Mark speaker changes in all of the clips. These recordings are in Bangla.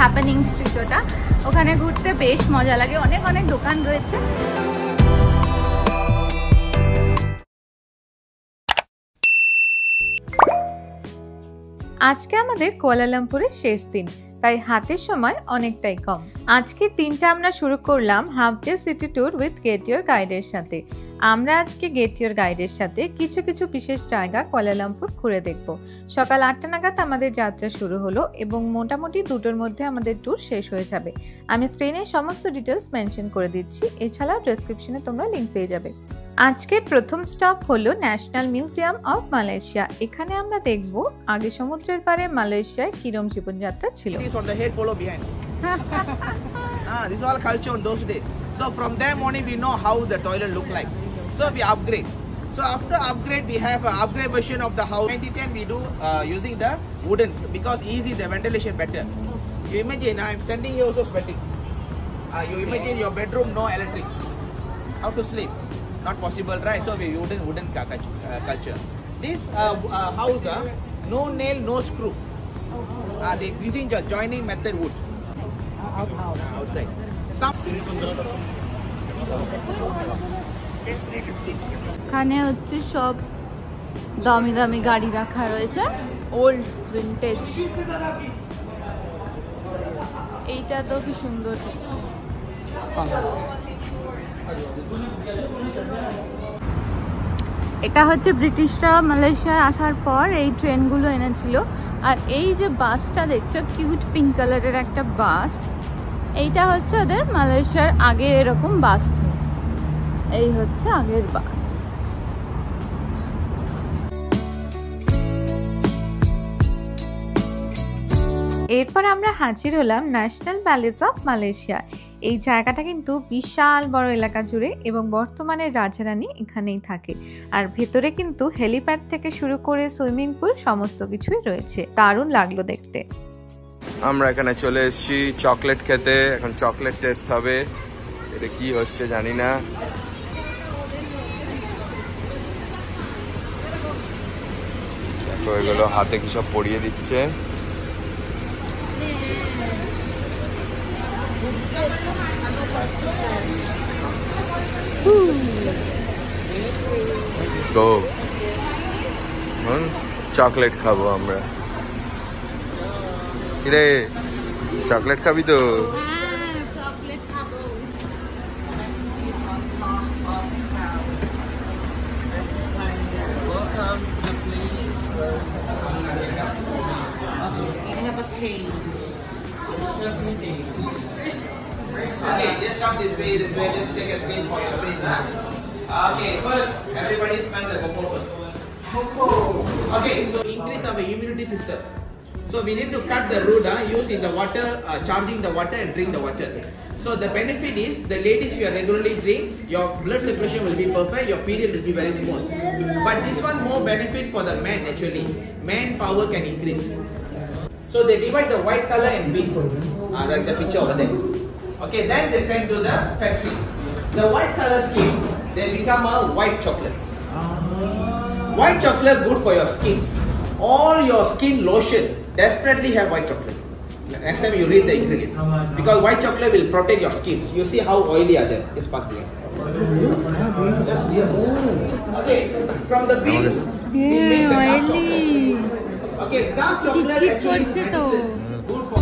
Speaker 1: হ্যাপেনিং স্ট্রিট, ওখানে ঘুরতে বেশ মজা লাগে, অনেক অনেক দোকান রয়েছে। আজকে আমাদের কুয়ালালামপুরের শেষ দিন, তাই হাতের সময় অনেকটাই কম। আজকের দিনটা আমরা শুরু করলাম half day city tour with gate your গাইডের সাথে। আমরা আজকে গেট ইওর গাইডের সাথে কিছু কিছু বিশেষ জায়গা কুয়ালালামপুর ঘুরে দেখব। সকাল 8টা নাগাদ আমাদের যাত্রা শুরু হলো এবং মোটামুটি 2টোর মধ্যে আমাদের ট্যুর শেষ হয়ে যাবে। আমি স্ক্রিনে সমস্ত ডিটেলস মেনশন করে দিচ্ছি, এছাড়াও ডেসক্রিপশনে তোমরা লিংক পেয়ে যাবে। আজকের প্রথম স্টপ হলো ন্যাশনাল মিউজিয়াম অফ মালয়েশিয়া। এখানে আমরা দেখব আগে সমুদ্রের পাড়ে মালয়েশিয়ায় কিরম জীবনযাত্রা ছিল।
Speaker 2: This is all culture on those days. So from there only we know how the toilet look like. So we upgrade. So after upgrade we have an upgrade version of the house. 2010 we do using the woodens because easy, the ventilation better. You imagine I am standing here also sweating. You imagine your bedroom no electric. How to sleep? Not possible, right? So we wooden culture. This house no nail, no screw. They using the joining method wood. Outside.
Speaker 1: এখানে হচ্ছে সব দামি দামি গাড়ি রাখা রয়েছে, ওল্ড ভিন্টেজ। এইটা তো কি সুন্দর। এটা হচ্ছে ব্রিটিশরা মালয়েশিয়ায় আসার পর এই ট্রেনগুলো এনেছিল। আর এই যে বাসটা দেখছো, কিউট পিঙ্ক কালারের একটা বাস, এইটা হচ্ছে ওদের মালয়েশিয়ার আগে এরকম বাস। এই হচ্ছে আগের বাস। এরপর আমরা হাজির হলাম ন্যাশনাল প্যালেস অফ মালয়েশিয়া। এই জায়গাটা কিন্তু বিশাল বড় এলাকা জুড়ে এবং বর্তমানে রাজারানী এখানেই থাকে। আর ভেতরে কিন্তু হেলিপ্যাড থেকে শুরু করে সুইমিং পুল সমস্ত কিছুই রয়েছে। দারুণ লাগলো দেখতে।
Speaker 3: আমরা এখানে চলে এসেছি চকলেট খেতে। এখন চকলেট টেস্ট হবে, এটা কি হচ্ছে জানি না। এগুলো হাতে কি সব পরিয়ে দিচ্ছে। চকলেট খাবো আমরা। রে চকলেট খাবি তো?
Speaker 2: Okay, just come this way, just take a space for your space, huh? Okay, first, everybody smell the cocoa first. Okay, so increase our immunity system. So we need to cut the root, use in the water, charging the water and drink the water. So the benefit is, the ladies you regularly drink, your blood circulation will be perfect, your period will be very smooth. But this one more benefit for the man actually. Man power can increase. So they divide the white color and pink, like the picture over there. Okay, then they send to the factory. The white color skins, they become a white chocolate. White chocolate good for your skins. All your skin lotion definitely have white chocolate. Next time you read the ingredients, because white chocolate will protect your skins. You see how oily are they? It's past here. Okay, from the beans, we make the dark chocolate. Okay, dark chocolate actually is medicine. Good for.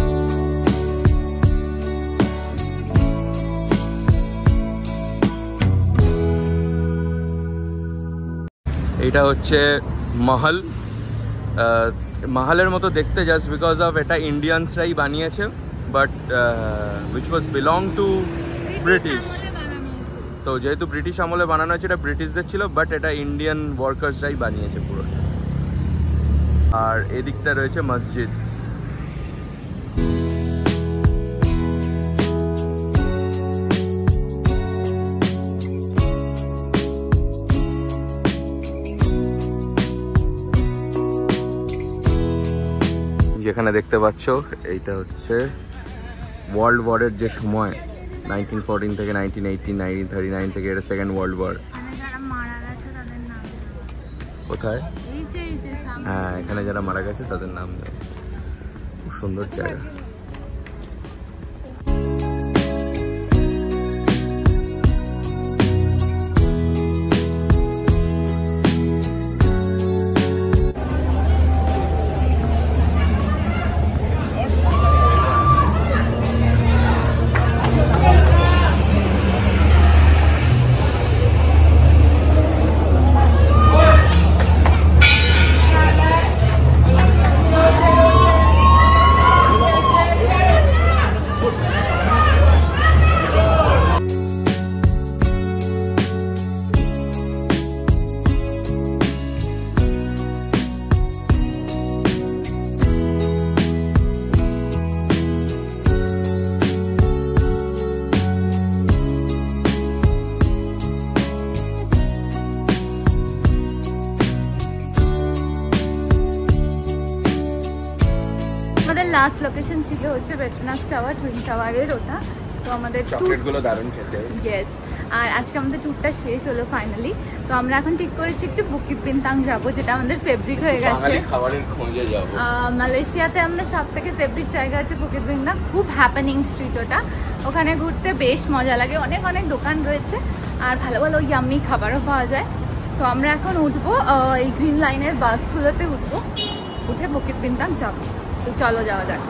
Speaker 3: এটা হচ্ছে মহল। মহলের মতো দেখতে, জাস্ট বিকজ অফ এটা ইন্ডিয়ানসরাই বানিয়েছে, but which was belong to British. তো যেহেতু ব্রিটিশ আমলে বানানো হয়েছে, এটা ব্রিটিশদের ছিল, বাট এটা ইন্ডিয়ান ওয়ার্কার্সরাই বানিয়েছে পুরো। আর এদিকটা রয়েছে মসজিদ। যেখানে দেখতে পাচ্ছ, এইটা হচ্ছে ওয়ার্ল্ড ওয়ারের যে সময় 1914 থেকে 1918, 1939 থেকে এটা সেকেন্ড ওয়ার্ল্ড ওয়ার। কোথায়? হ্যাঁ, এখানে যারা মারা গেছে তাদের নাম দেয়। খুব সুন্দর জায়গা।
Speaker 1: আমাদের লাস্ট লোকেশন ছিল হচ্ছে পেট্রোনাস টাওয়ার, টুইন টাওয়ারের ওটা। তো আমাদের
Speaker 3: চকলেটগুলো দারুণ খেতে।
Speaker 1: ইয়েস, আর আজকে আমাদের ট্যুরটা শেষ হলো ফাইনালি। তো আমরা এখন ঠিক করেছি একটু বুকিত বিনতাং যাবো, যেটা আমাদের ফেভারিট হয়ে গেছে।
Speaker 3: বাঙালি খাবারের খোঁজে যাবো।
Speaker 1: মালয়েশিয়াতে আমাদের সব থেকে ফেভারিট জায়গা আছে বুকিত বিনতাং। খুব হ্যাপেনিং স্ট্রিট ওটা, ওখানে ঘুরতে বেশ মজা লাগে। অনেক অনেক দোকান রয়েছে আর ভালো ভালো ইয়াম্মি খাবারও পাওয়া যায়। তো আমরা এখন উঠবো এই গ্রিন লাইনের বাসগুলোতে উঠবো, উঠে বুকিত বিনতাং যাবো। তো চলো যাওয়া যাক।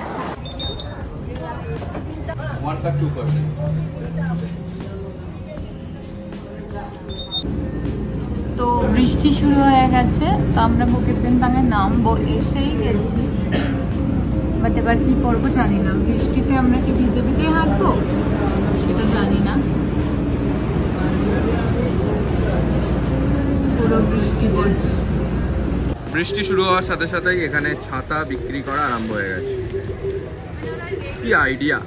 Speaker 1: তো বৃষ্টি শুরু হয়ে গেছে, তো আমরা বুকিত বিনতাংয়ে নামবো, এসেই গেছি। বাট এবার কি করবো জানি না, বৃষ্টিতে আমরা কি ভিজে ভিজে হাঁটবো সেটা জানি না। পুরো বৃষ্টি পড়ছে।
Speaker 3: বৃষ্টি শুরু হওয়ার সাথে সাথেই এখানে ছাতা বিক্রি করা আরম্ভ হয়ে গেছে। কি আইডিয়া!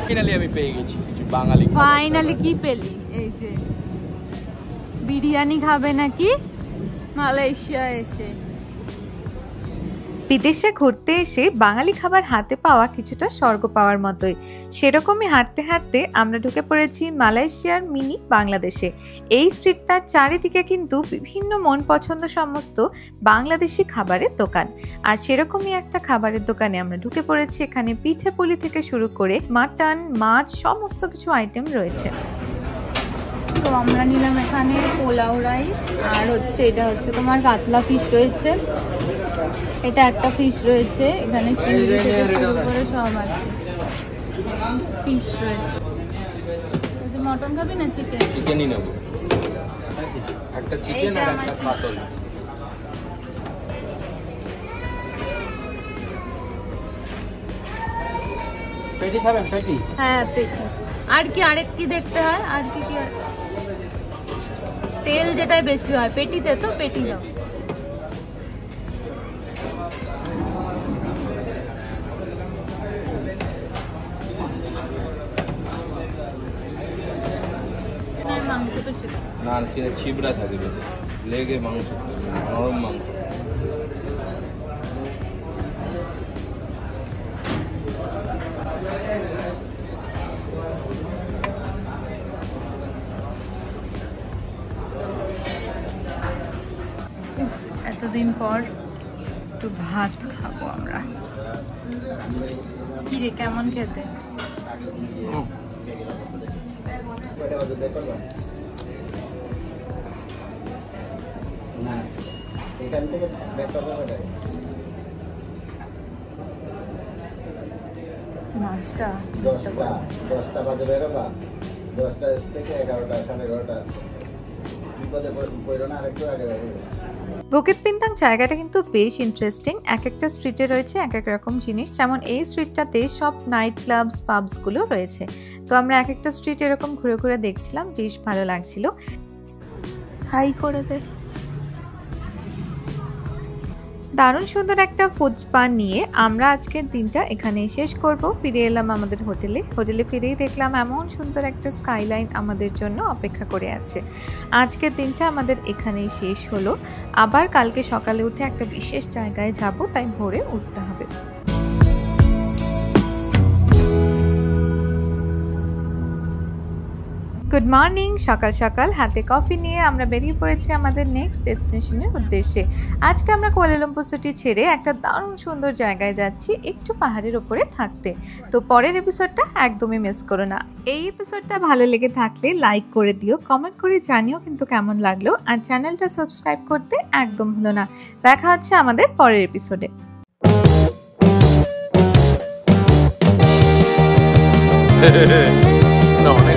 Speaker 3: ফাইনালি আমি পেয়ে গেছি কিছু বাঙালি।
Speaker 1: ফাইনালি কি পেলি? এই যে বিরিয়ানি খাবে নাকি মালয়েশিয়া এসে? বিদেশে ঘুরতে এসে বাঙালি খাবার হাতে পাওয়া কিছুটা স্বর্গ পাওয়ার মতোই। সেরকমই হাঁটতে হাঁটতে আমরা ঢুকে পড়েছি মালয়েশিয়ার মিনি বাংলাদেশে। এই স্ট্রিটটার চারিদিকে কিন্তু বিভিন্ন মন পছন্দ সমস্ত বাংলাদেশি খাবারের দোকান। আর সেরকমই একটা খাবারের দোকানে আমরা ঢুকে পড়েছি। এখানে পিঠে পুলি থেকে শুরু করে মাটন, মাছ সমস্ত কিছু আইটেম রয়েছে। তো আমরা নিলাম এখানে পোলাও রাইস, আর হচ্ছে এটা হচ্ছে তোমার কাতলা ফিশ রয়েছে, এটা একটা ফিশ রয়েছে, এখানে চিংড়ি থেকে শুরু করে সব আছে, ফিশ রয়েছে। মটন খাবি না চিকেন?
Speaker 3: চিকেনই নেব, একটা চিকেন আর একটা কাতল। পেটি খাবেন? পেটি?
Speaker 1: হ্যাঁ পেটি। আর কি আরেক কি দেখতে হয়? আর কি কি আছে? তেল যেটাই বেশি হয় পেটিতে, তো পেটি দাও। মাংস তো
Speaker 3: না, সেটা ছিবড়া থাকে, বেশি লেগে মাংস, নরম মাংস।
Speaker 1: এতদিন পর একটু ভাত খাবো আমরা। কি রে, কেমন খেতে?
Speaker 4: এখান থেকে
Speaker 1: মাছটা
Speaker 4: 10টা বাজে বেরোবা, 10টা থেকে 11টা 11:30 বিপদে পড়ো না, আরেকটু আগে বেরোবে।
Speaker 1: বুকিত বিনতাং জায়গাটা কিন্তু বেশ ইন্টারেস্টিং। এক একটা স্ট্রিটে রয়েছে এক এক রকম জিনিস। যেমন এই স্ট্রিটটাতে সব নাইট ক্লাবস, পাবসগুলো রয়েছে। তো আমরা এক একটা স্ট্রিট এরকম ঘুরে ঘুরে দেখছিলাম, বেশ ভালো লাগছিল। হাই করে দে। দারুণ সুন্দর একটা ফুড স্পা নিয়ে আমরা আজকের দিনটা এখানেই শেষ করব। ফিরে এলাম আমাদের হোটেলে ফিরেই দেখলাম এমন সুন্দর একটা স্কাইলাইন আমাদের জন্য অপেক্ষা করে আছে। আজকের দিনটা আমাদের এখানেই শেষ হলো। আবার কালকে সকালে উঠে একটা বিশেষ জায়গায় যাব, তাই ভোরে উঠতে হবে। Good morning. সকাল সকাল হাতে কফি নিয়ে আমরা বেরিয়ে পড়েছি আমাদের নেক্সট ডেস্টিনেশনের উদ্দেশ্যে। আজকে আমরা কুয়ালালামপুর সিটি ছেড়ে একটা দারুণ সুন্দর জায়গায় যাচ্ছি, একটু পাহাড়ের উপরে থাকতে। তো পরের এপিসোডটা একদমই মিস করো না। এই এপিসোডটা ভালো লেগে থাকলে লাইক করে দিও, কমেন্ট করে জানিও কিন্তু কেমন লাগলো, আর চ্যানেলটা সাবস্ক্রাইব করতে একদম ভুলো না। দেখা হচ্ছে আমাদের পরের এপিসোডে।
Speaker 3: না, অনেক